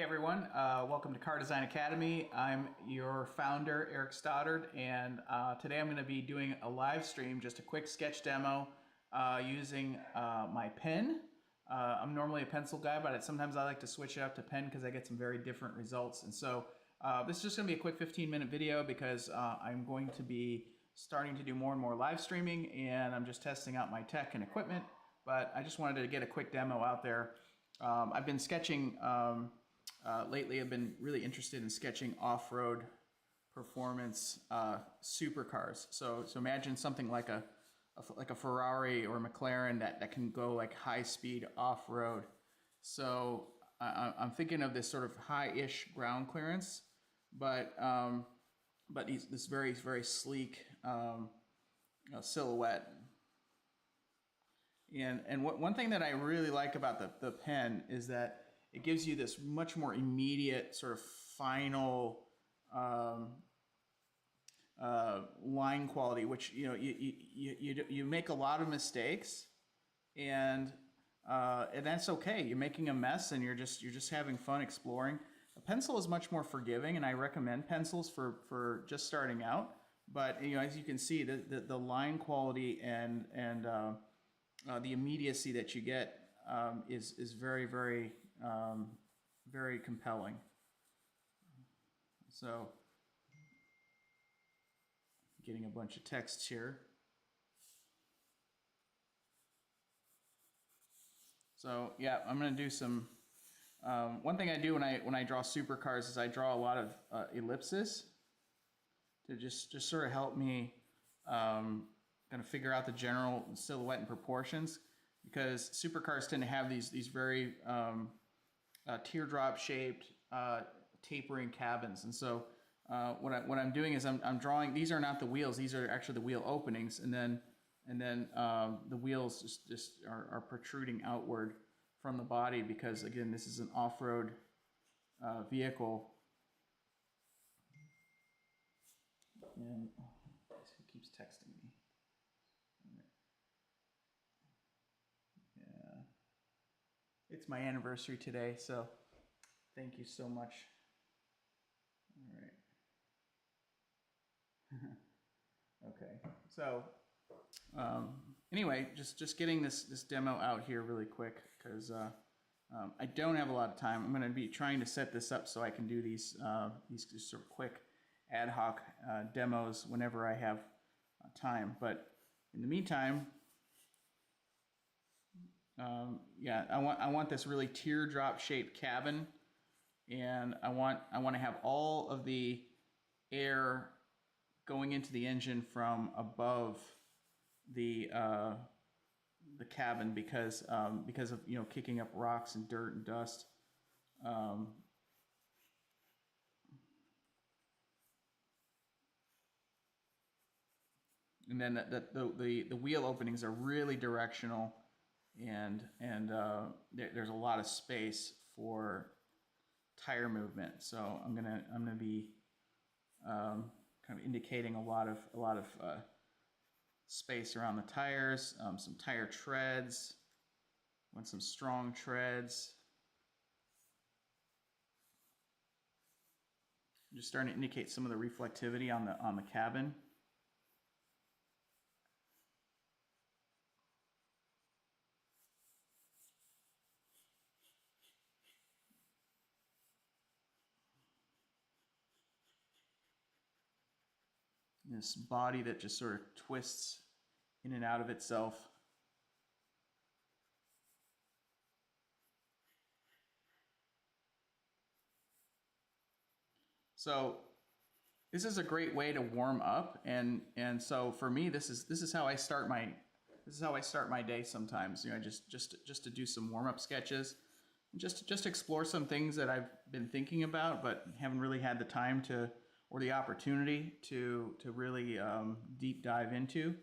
Hey everyone, welcome to CARDESIGN Academy. I'm your founder, Eric Stoddard, and today I'm going to be doing a live stream, just a quick sketch demo using my pen. I'm normally a pencil guy, but sometimes I like to switch it up to pen because I get some very different results. And so this is just going to be a quick 15-minute video because I'm going to be starting to do more and more live streaming, and I'm just testing out my tech and equipment, but I just wanted to get a quick demo out there. I've been sketching lately. I've been really interested in sketching off-road performance supercars. So imagine something like a Ferrari or a McLaren that can go like high-speed off-road. So I'm thinking of this sort of high-ish ground clearance, but this very sleek silhouette. And one thing that I really like about the pen is that it gives you this much more immediate sort of final line quality, which you make a lot of mistakes, and that's okay. You're making a mess, and you're just having fun exploring. A pencil is much more forgiving, and I recommend pencils for just starting out. But as you can see, the line quality and the immediacy that you get is very compelling. So, getting a bunch of text here. So yeah, I'm going to do some. One thing I do when I draw supercars is I draw a lot of ellipses to just sort of help me kind of figure out the general silhouette and proportions, because supercars tend to have these very teardrop shaped tapering cabins. And so what I'm doing is I'm drawing, these are not the wheels, these are actually the wheel openings, and then the wheels just are protruding outward from the body, because again, this is an off-road vehicle. And who keeps texting me? Yeah, it's my anniversary today, so thank you so much. All right. Okay, so anyway, just getting this demo out here really quick, because I don't have a lot of time. I'm going to be trying to set this up so I can do these just sort of quick ad hoc demos whenever I have time. But in the meantime, yeah, I want this really teardrop shaped cabin, and I want to have all of the air going into the engine from above the cabin, because of kicking up rocks and dirt and dust. And then the wheel openings are really directional, and there's a lot of space for tire movement. So I'm gonna be kind of indicating a lot of space around the tires, some tire treads, want some strong treads. I'm just starting to indicate some of the reflectivity on the cabin. This body that just sort of twists in and out of itself. So this is a great way to warm up, and so for me, this is how I start my day sometimes. Just to do some warm up sketches, and just explore some things that I've been thinking about but haven't really had the time to, or the opportunity to really deep dive into.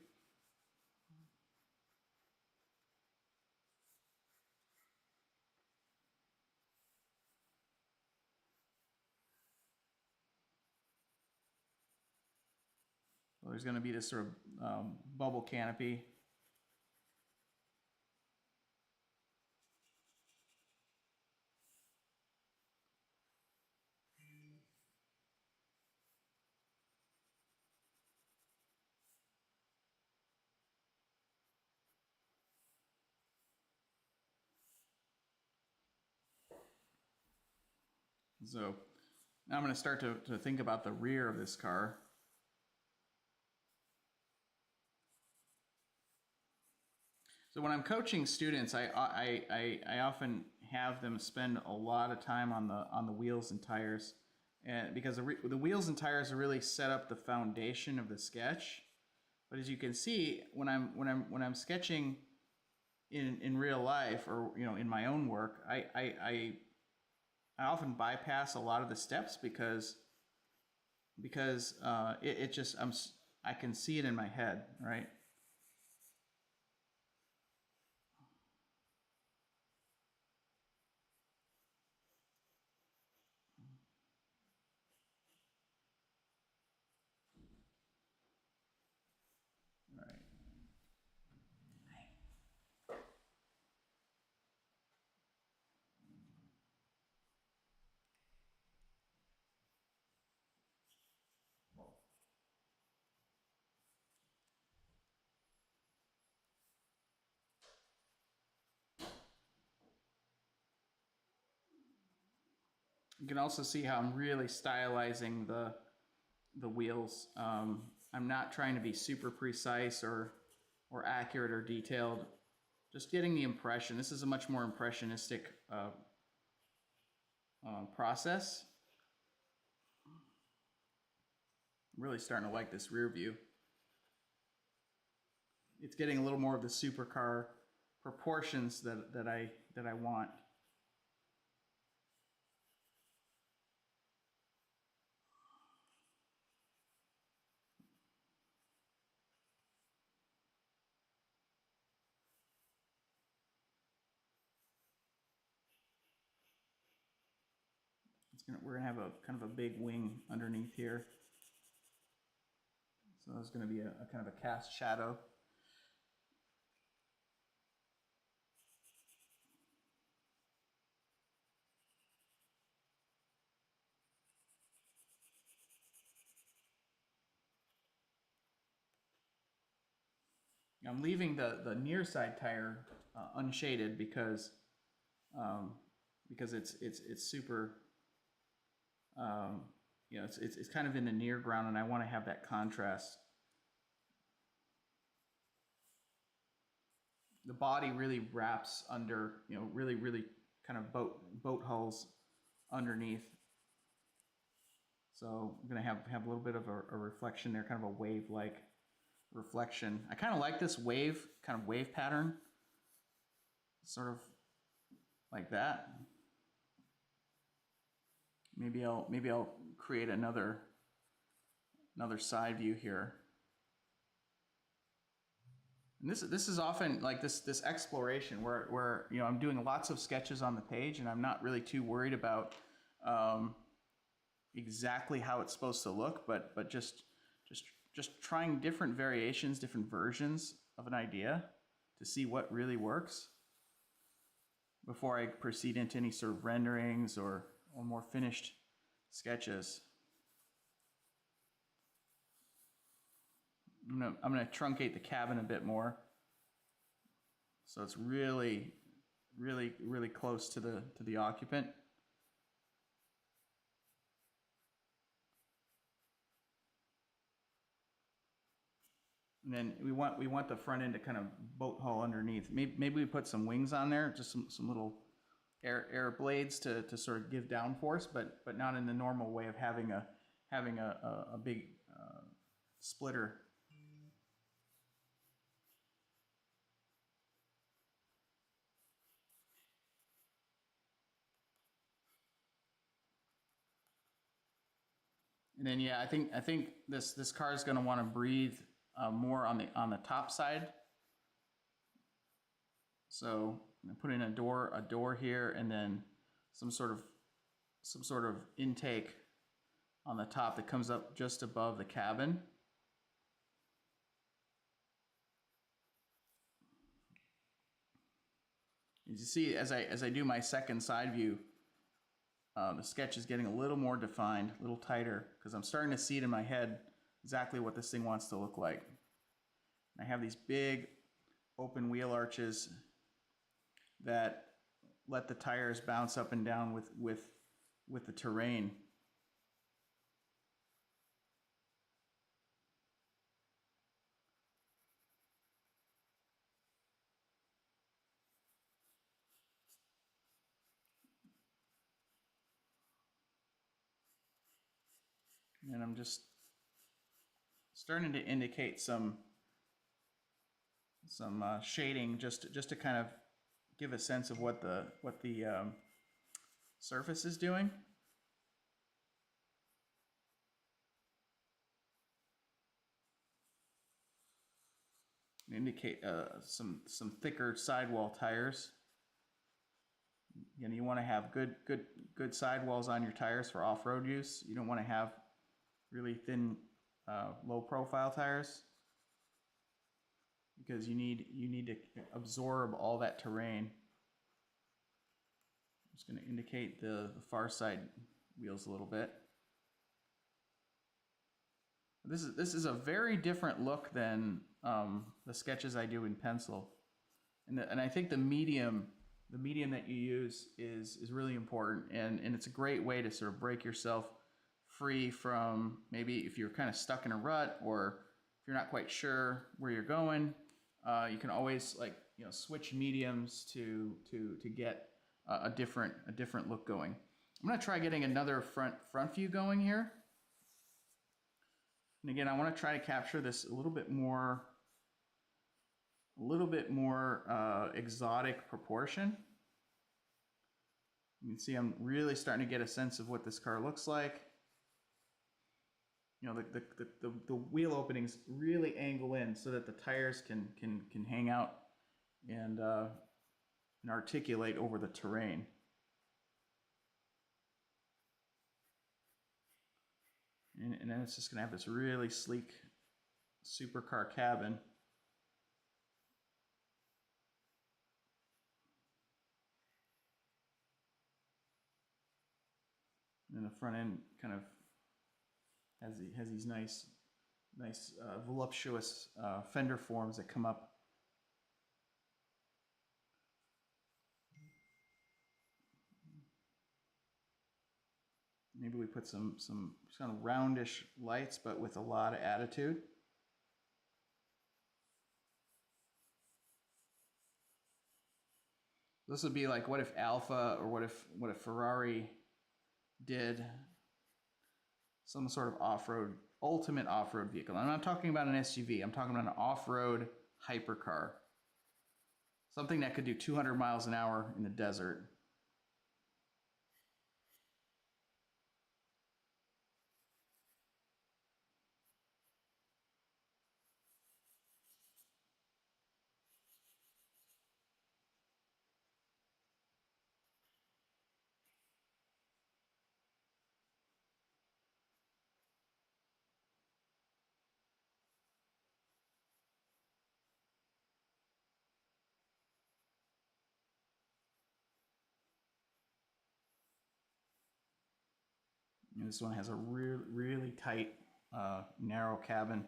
Well, there's going to be this sort of bubble canopy. So now I'm going to start to think about the rear of this car. So when I'm coaching students, I often have them spend a lot of time on the wheels and tires, and because the wheels and tires really set up the foundation of the sketch. But as you can see, when I'm sketching in real life, or in my own work, I often bypass a lot of the steps because it just I can see it in my head, right? Right. You can also see how I'm really stylizing the wheels. I'm not trying to be super precise or accurate or detailed. Just getting the impression. This is a much more impressionistic process. I'm really starting to like this rear view. It's getting a little more of the supercar proportions that I want. We're gonna have a kind of a big wing underneath here. So there's gonna be a kind of a cast shadow. I'm leaving the near side tire unshaded because it's super it's kind of in the near ground, and I want to have that contrast. The body really wraps under, really kind of boat hulls underneath. So I'm gonna have a little bit of a reflection there, kind of a wave-like reflection. I kind of like this wave pattern, sort of like that. Maybe I'll create another side view here. And this is often like this exploration where I'm doing lots of sketches on the page, and I'm not really too worried about exactly how it's supposed to look, but just trying different variations, different versions of an idea to see what really works before I proceed into any sort of renderings or more finished sketches. I'm gonna truncate the cabin a bit more, so it's really close to the occupant. And then we want the front end to kind of boat hull underneath. Maybe we put some wings on there, just some little air blades to sort of give downforce, but not in the normal way of having a big splitter. And then I think this car is going to want to breathe more on the top side. So I'm putting a door here, and then some sort of intake on the top that comes up just above the cabin. As you see, as I do my second side view, the sketch is getting a little more defined, a little tighter, because I'm starting to see it in my head exactly what this thing wants to look like. I have these big open wheel arches that let the tires bounce up and down with with the terrain. And I'm just starting to indicate some shading just to kind of give a sense of what the surface is doing. Indicate some thicker sidewall tires. You want to have good sidewalls on your tires for off-road use. You don't want to have really thin, low profile tires, because you need to absorb all that terrain. I'm just going to indicate the far side wheels a little bit. This is a very different look than the sketches I do in pencil, and I think the medium that you use is really important, and it's a great way to sort of break yourself free from, maybe if you're kind of stuck in a rut, or if you're not quite sure where you're going, you can always, like, switch mediums to get a different look going. I'm going to try getting another front view going here. And again, I want to try to capture this a little bit more exotic proportion. You can see I'm really starting to get a sense of what this car looks like. The wheel openings really angle in so that the tires can hang out and articulate over the terrain. And then it's just going to have this really sleek supercar cabin. And the front end kind of has these nice voluptuous fender forms that come up. Maybe we put some kind of roundish lights, but with a lot of attitude. This would be like, what if Alfa, or what if Ferrari did some sort of ultimate off-road vehicle. I'm not talking about an SUV. I'm talking about an off-road hypercar. Something that could do 200 miles an hour in the desert. And this one has a really tight, narrow cabin.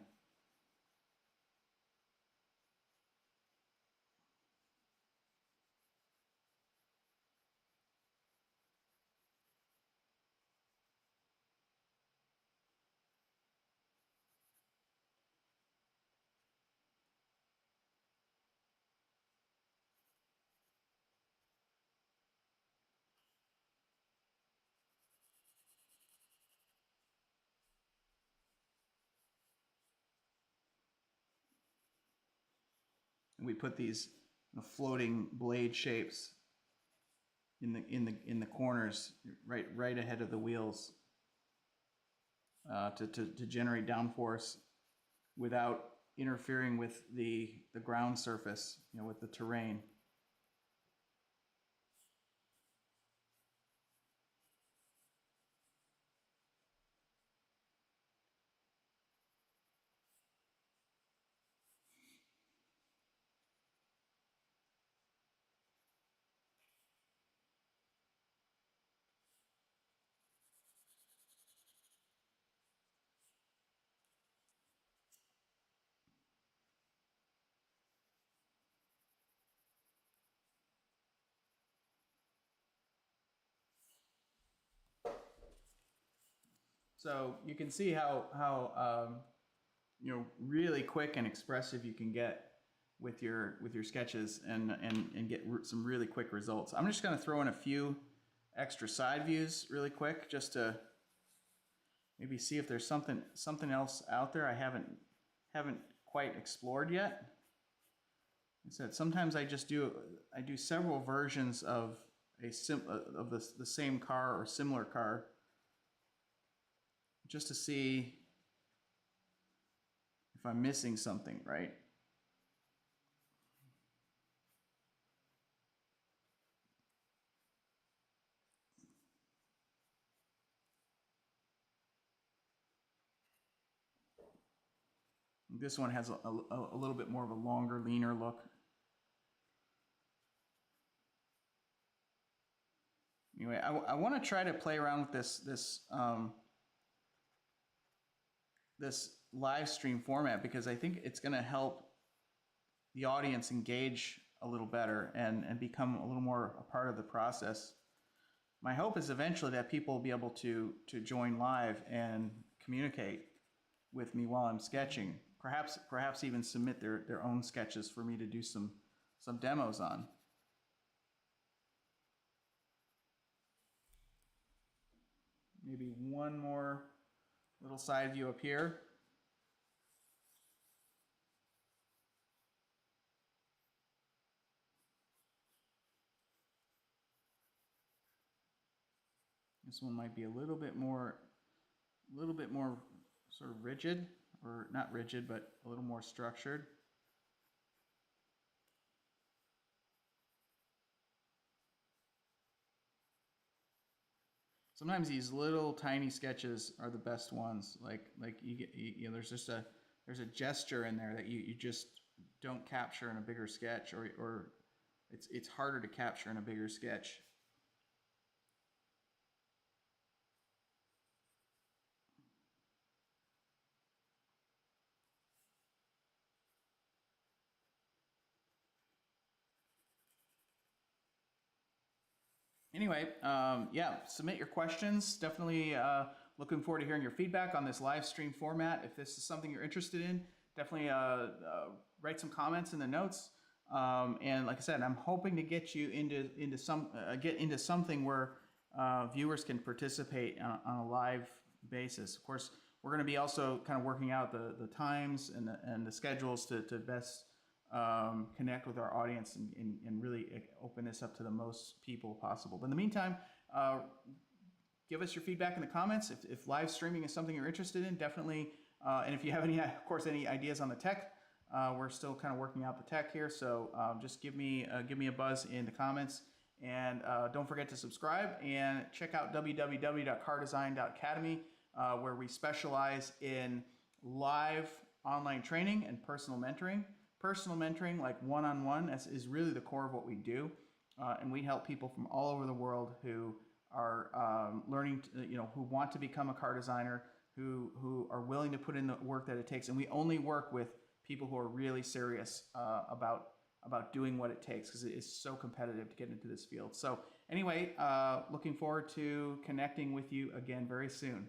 And we put these floating blade shapes in the corners, right ahead of the wheels, to generate downforce without interfering with the ground surface, with the terrain. So you can see how really quick and expressive you can get with your sketches and get some really quick results. I'm just going to throw in a few extra side views really quick just to maybe see if there's something else out there I haven't quite explored yet. I said sometimes I do several versions of the same car or similar car just to see if I'm missing something, right? This one has a little bit more of a longer, leaner look. Anyway, I want to try to play around with this live stream format because I think it's going to help the audience engage a little better and become a little more a part of the process. My hope is eventually that people will be able to join live and communicate with me while I'm sketching. Perhaps even submit their own sketches for me to do some demos on. Maybe one more little side view up here. This one might be a little bit more sort of rigid, or not rigid, but a little more structured. Sometimes these little tiny sketches are the best ones. Like you get, there's a gesture in there that you just don't capture in a bigger sketch, or it's harder to capture in a bigger sketch. Anyway, yeah, submit your questions. Definitely looking forward to hearing your feedback on this live stream format. If this is something you're interested in, definitely write some comments in the notes. And like I said, I'm hoping to get you into something where viewers can participate on a live basis. Of course, we're going to be also kind of working out the times and the schedules to best connect with our audience and really open this up to the most people possible. But in the meantime, give us your feedback in the comments. If live streaming is something you're interested in, definitely. And if you have any ideas on the tech, we're still kind of working out the tech here. So just give me a buzz in the comments. And don't forget to subscribe and check out www.CARDESIGN.ACADEMY, where we specialize in live online training and personal mentoring. Personal mentoring, like one-on-one, is really the core of what we do, and we help people from all over the world who are learning, who want to become a car designer, who are willing to put in the work that it takes. And we only work with people who are really serious about doing what it takes, because it is so competitive to get into this field. So anyway, looking forward to connecting with you again very soon.